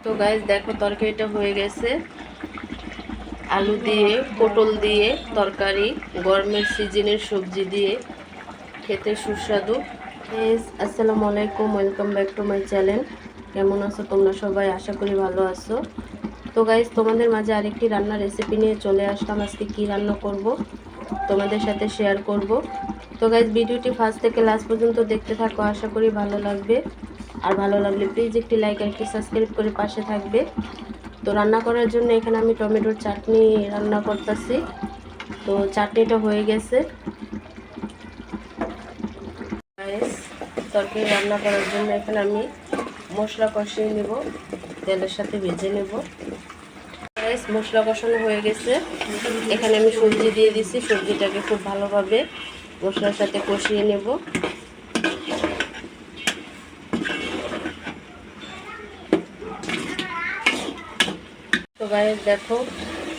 তো গাইস দেখো তরকারিটা হয়ে গেছে। আলু দিয়ে পটল দিয়ে তরকারি, গরমের সিজনের সবজি দিয়ে খেতে সুস্বাদু। আসসালামু আলাইকুম, welcome back to my channel. কেমন আছো তোমরা সবাই? আশা করি ভালো আছো। তো গাইস তোমাদের মাঝে আরেকটি রান্নার রেসিপি নিয়ে চলে আসলাম। আজকে কি রান্না করব তোমাদের সাথে শেয়ার করব। তো গাইস ভিডিওটি ফার্স্ট থেকে লাস্ট পর্যন্ত দেখতে থাকো, আশা করি ভালো লাগবে। আর ভালো লাগলে প্লিজ একটি লাইক আর একটি সাবস্ক্রাইব করে পাশে থাকবে। তো রান্না করার জন্য এখানে আমি টমেটোর চাটনি রান্না করতেছি। তো চাটনিটা হয়ে গেছে। তরকারি রান্না করার জন্য এখানে আমি মশলা কষিয়ে নেব, তেলের সাথে ভেজে নেব। মশলা কষানো হয়ে গেছে। এখানে আমি সবজি দিয়ে দিচ্ছি, সবজিটাকে খুব ভালোভাবে মশলার সাথে কষিয়ে নেব। তো গাইস দেখো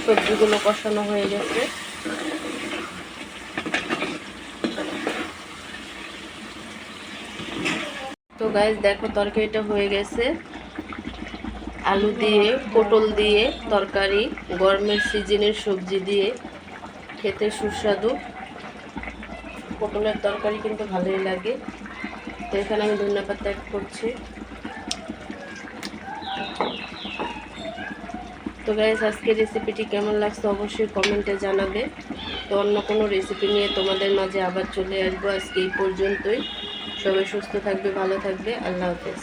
সবজিগুলো কষানো হয়ে গেছে। তো গাইস দেখো তরকারিটা হয়ে গেছে। আলু দিয়ে পটল দিয়ে তরকারি, গরমের সিজনের সবজি দিয়ে খেতে সুস্বাদু। পটলের তরকারি কিন্তু ভালোই লাগে। তো এখানে আমি ধন্যবাদ অ্যাড করছি। তো গাইস আজকের রেসিপিটি কেমন লাগছে অবশ্যই কমেন্টে জানাবে। তো অন্য কোনো রেসিপি নিয়ে তোমাদের মাঝে আবার চলে আসবো। আজকে এই পর্যন্তই। সবাই সুস্থ থাকবে, ভালো থাকবে। আল্লাহ হাফেজ।